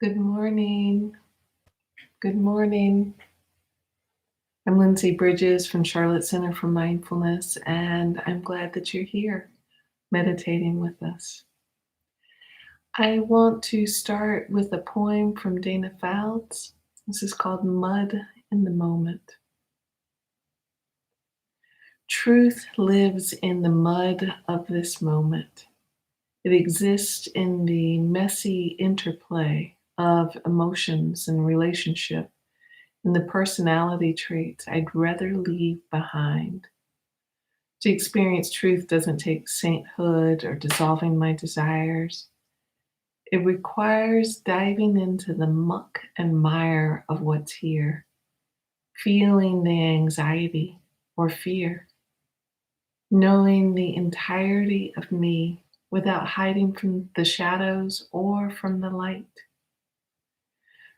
Good morning. Good morning. I'm Lindsay Bridges from Charlotte Center for Mindfulness, and I'm glad that you're here meditating with us. I want to start with a poem from Danna Faulds. This is called Mud in the Moment. Truth lives in the mud of this moment. It exists in the messy interplay of emotions and relationship, in the personality traits I'd rather leave behind. To experience truth doesn't take sainthood or dissolving my desires. It requires diving into the muck and mire of what's here, feeling the anxiety or fear, knowing the entirety of me without hiding from the shadows or from the light.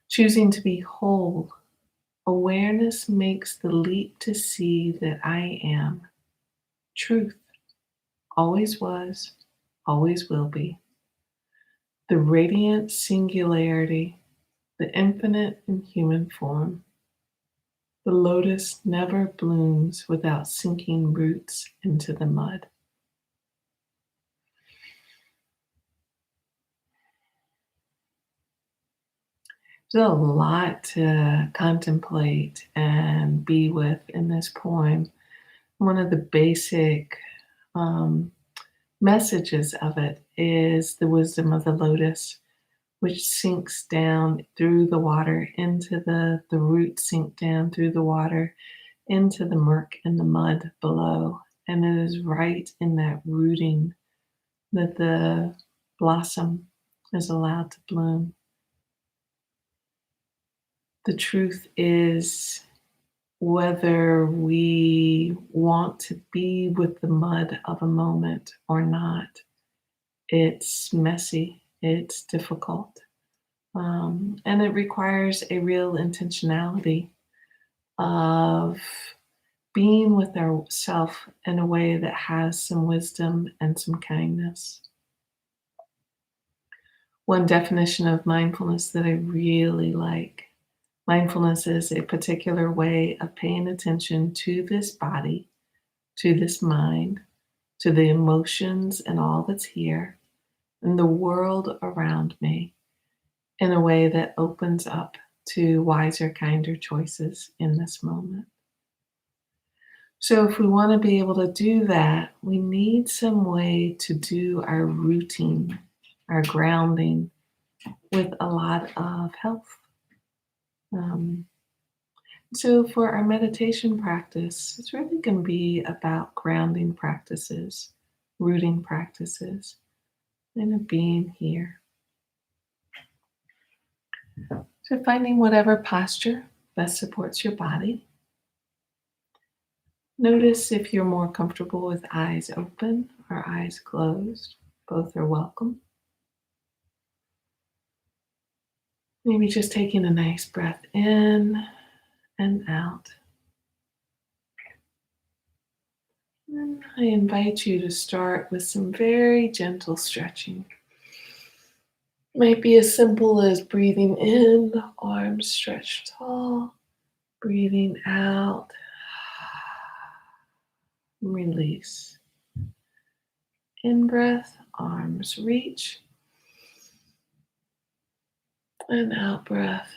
Choosing to be whole, awareness makes the leap to see that I am truth, always was, always will be. The radiant singularity, the infinite in human form. The lotus never blooms without sinking roots into the mud. There's a lot to contemplate and be with in this poem. One of the basic um, messages of it is the wisdom of the lotus, which sinks down through the water into the roots sink down through the water into the murk and the mud below. And it is right in that rooting that the blossom is allowed to bloom. The truth is, whether we want to be with the mud of a moment or not, it's messy, it's difficult, and it requires a real intentionality of being with ourself in a way that has some wisdom and some kindness. One definition of mindfulness that I really like: mindfulness is a particular way of paying attention to this body, to this mind, to the emotions and all that's here, and the world around me in a way that opens up to wiser, kinder choices in this moment. So, if we want to be able to do that, we need some way to do our rooting, our grounding with a lot of health. Um, so, for our meditation practice, it's really going to be about grounding practices, rooting practices, and being here. So, finding whatever posture best supports your body. Notice if you're more comfortable with eyes open or eyes closed. Both are welcome. Maybe just taking a nice breath in and out. And I invite you to start with some very gentle stretching. Might be as simple as breathing in, arms stretched tall, breathing out, release. In breath, arms reach, and out breath,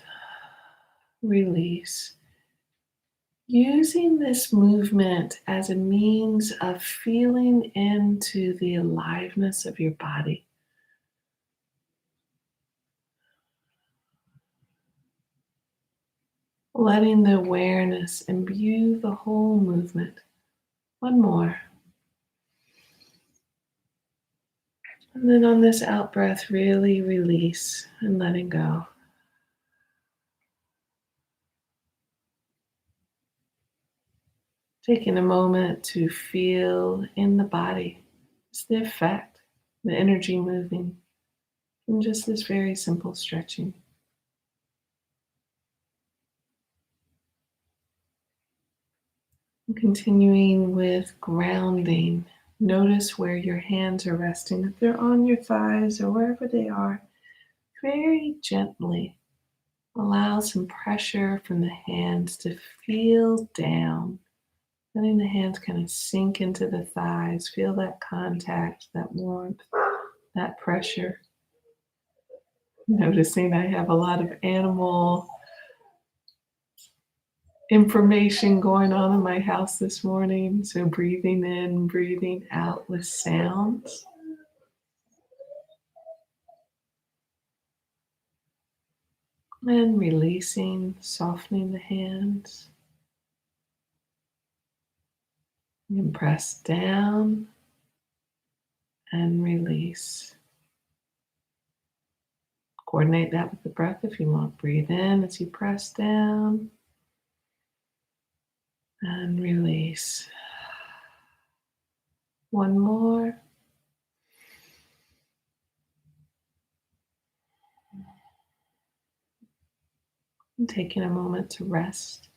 release. Using this movement as a means of feeling into the aliveness of your body. Letting the awareness imbue the whole movement. One more. And then on this out breath, really release and letting go. Taking a moment to feel in the body. It's the effect, the energy moving from just this very simple stretching. And continuing with grounding. Notice where your hands are resting. If they're on your thighs or wherever they are, very gently allow some pressure from the hands to feel down. Letting the hands kind of sink into the thighs. Feel that contact, that warmth, that pressure. Noticing I have a lot of animal information going on in my house this morning. So breathing in, breathing out with sounds. And releasing, softening the hands. You can press down and release. Coordinate that with the breath if you want. Breathe in as you press down and release. One more. And taking a moment to rest,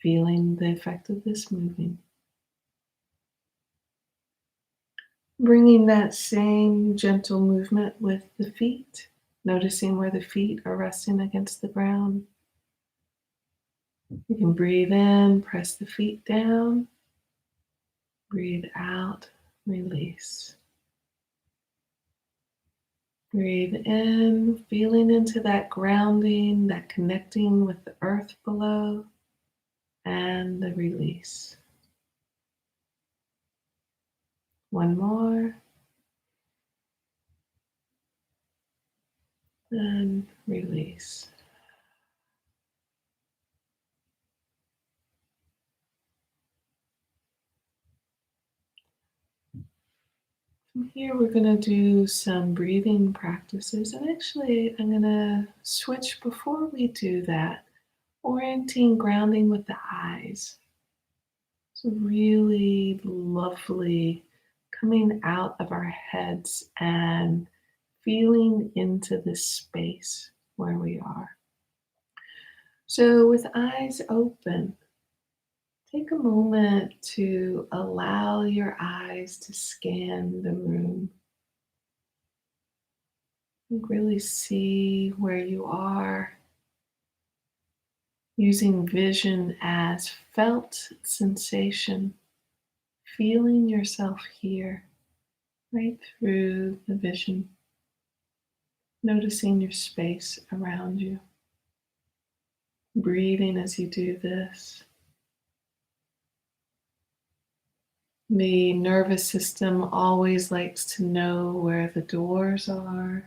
feeling the effect of this moving. Bringing that same gentle movement with the feet, noticing where the feet are resting against the ground. You can breathe in, press the feet down. Breathe out, release. Breathe in, feeling into that grounding, that connecting with the earth below, and the release. One more. And release. From here, we're going to do some breathing practices. And actually, I'm going to switch before we do that, orienting, grounding with the eyes. So, really lovely coming out of our heads and feeling into this space where we are. So, with eyes open, take a moment to allow your eyes to scan the room. Really see where you are, using vision as felt sensation, feeling yourself here, right through the vision, noticing your space around you. Breathing as you do this. The nervous system always likes to know where the doors are.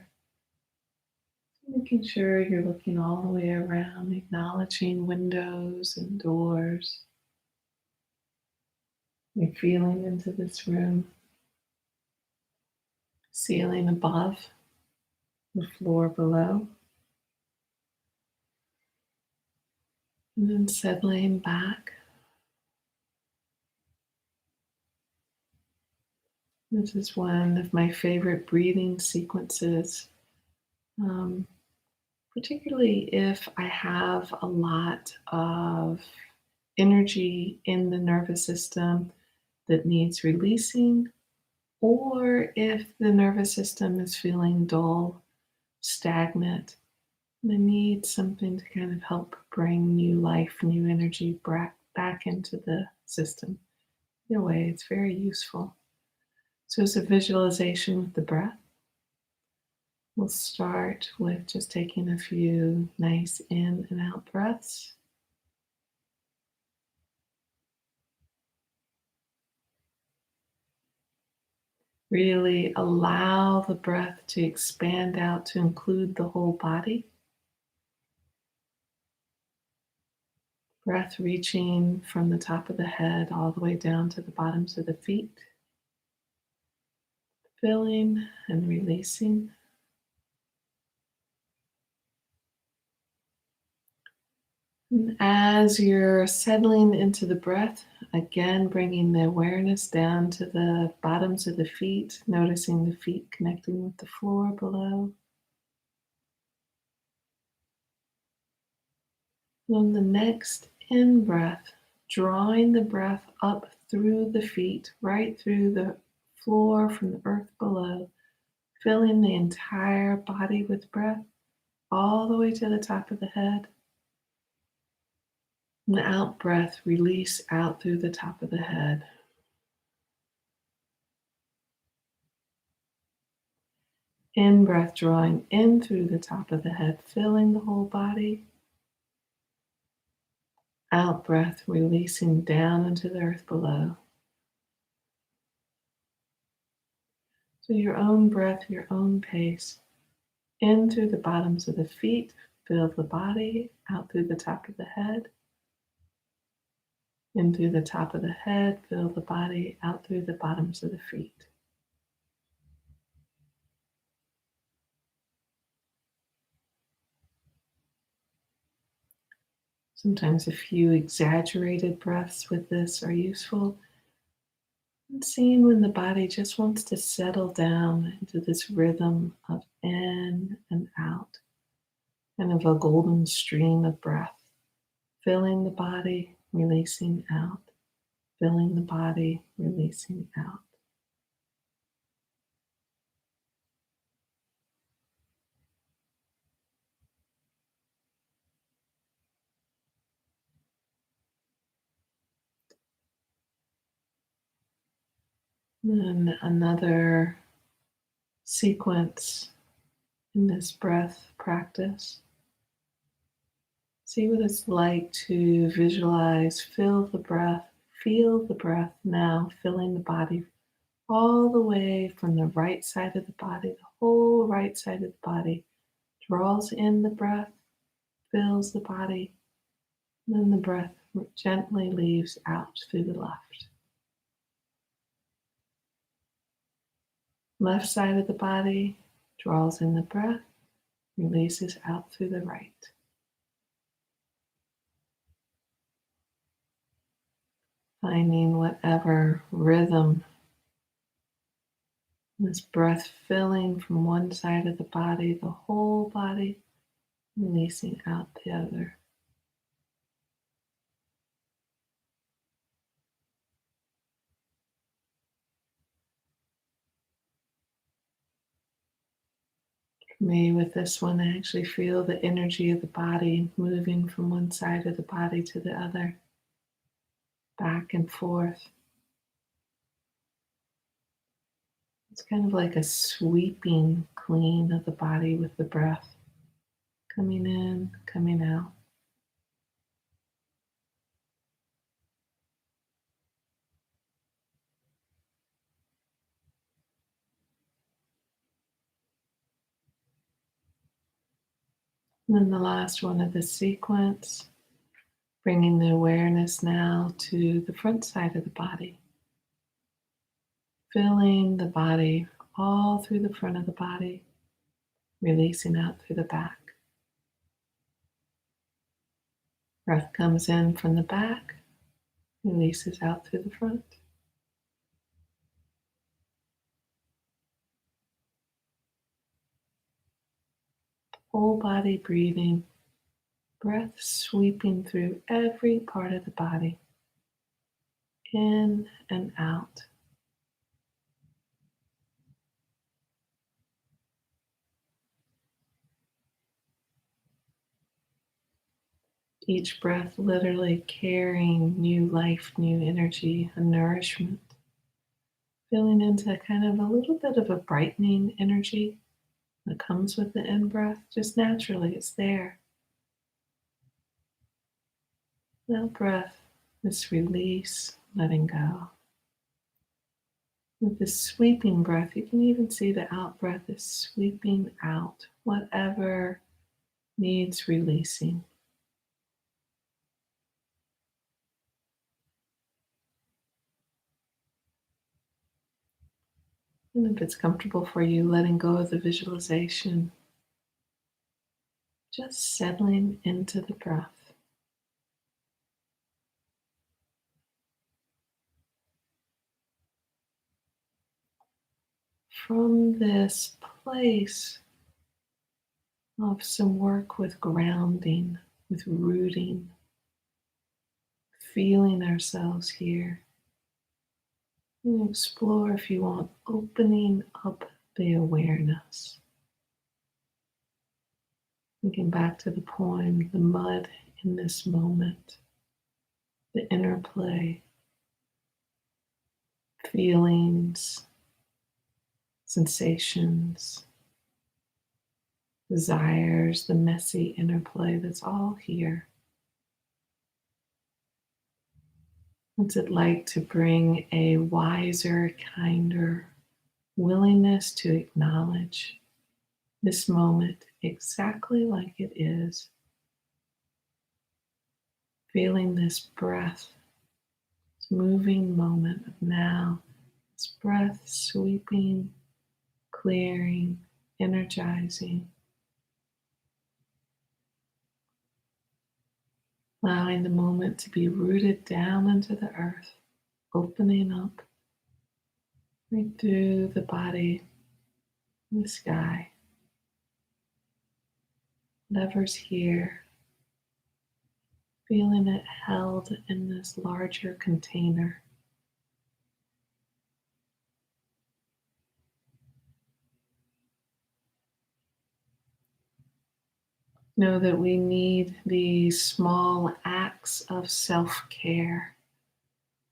Making sure you're looking all the way around, acknowledging windows and doors. You're feeling into this room. Ceiling above, the floor below. And then settling back. This is one of my favorite breathing sequences, particularly if I have a lot of energy in the nervous system that needs releasing, or if the nervous system is feeling dull, stagnant, and I need something to kind of help bring new life, new energy back into the system. Either way, it's very useful. So it's a visualization with the breath. We'll start with just taking a few nice in and out breaths. Really allow the breath to expand out to include the whole body. Breath reaching from the top of the head all the way down to the bottoms of the feet. Filling and releasing. And as you're settling into the breath, again bringing the awareness down to the bottoms of the feet, noticing the feet connecting with the floor below. On the next in breath, drawing the breath up through the feet, right through the floor from the earth below, filling the entire body with breath. all the way to the top of the head. And the out breath, release out through the top of the head. In breath, drawing in through the top of the head, filling the whole body. Out breath, releasing down into the earth below. So your own breath, your own pace. In through the bottoms of the feet, fill the body. Out through the top of the head. In through the top of the head, fill the body. Out through the bottoms of the feet. Sometimes a few exaggerated breaths with this are useful. And seeing when the body just wants to settle down into this rhythm of in and out, kind of a golden stream of breath, filling the body, releasing out, filling the body, releasing out. Then another sequence in this breath practice. See what it's like to visualize, feel the breath now, filling the body all the way from the right side of the body, the whole right side of the body draws in the breath, fills the body, and then the breath gently leaves out through the left. Left side of the body draws in the breath, releases out through the right. Finding whatever rhythm, this breath filling from one side of the body, the whole body, releasing out the other. For me, with this one, I actually feel the energy of the body moving from one side of the body to the other, back and forth. It's kind of like a sweeping clean of the body with the breath, coming in, coming out. And then the last one of the sequence, bringing the awareness now to the front side of the body, filling the body all through the front of the body, releasing out through the back. Breath comes in from the back, releases out through the front. Whole body breathing, breath sweeping through every part of the body, in and out. Each breath literally carrying new life, new energy, and nourishment. Feeling into kind of a little bit of a brightening energy that comes with the in-breath. Just naturally, it's there. Out breath, this release, letting go. With this sweeping breath, you can even see the out breath is sweeping out whatever needs releasing. And if it's comfortable for you, letting go of the visualization, just settling into the breath. From this place of some work with grounding, with rooting, feeling ourselves here, you explore, if you want, opening up the awareness. Thinking back to the poem, the mud in this moment, the interplay, feelings, sensations, desires, the messy interplay that's all here. What's it like to bring a wiser, kinder willingness to acknowledge this moment exactly like it is, feeling this breath, this moving moment of now, this breath sweeping, clearing, energizing, allowing the moment to be rooted down into the earth, opening up right through the body, the sky, whatever's here, feeling it held in this larger container. Know that we need these small acts of self-care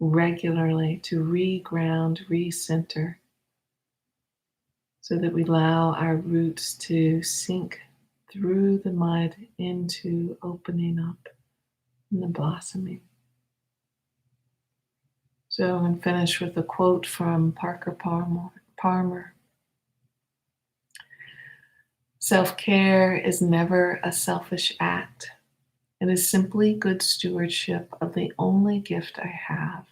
regularly to reground, recenter, so that we allow our roots to sink through the mud into opening up and the blossoming. So I'm going to finish with a quote from Parker Palmer. Self-care is never a selfish act. It is simply good stewardship of the only gift I have,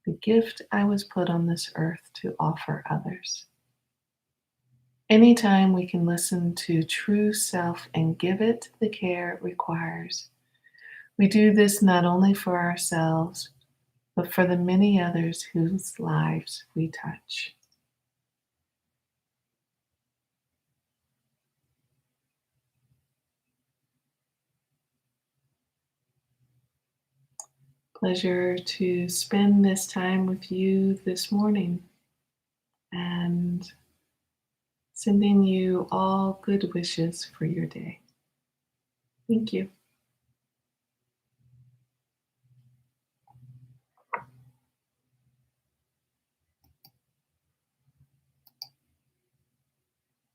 the gift I was put on this earth to offer others. Anytime we can listen to true self and give it the care it requires, we do this not only for ourselves, but for the many others whose lives we touch. Pleasure to spend this time with you this morning, and sending you all good wishes for your day. Thank you.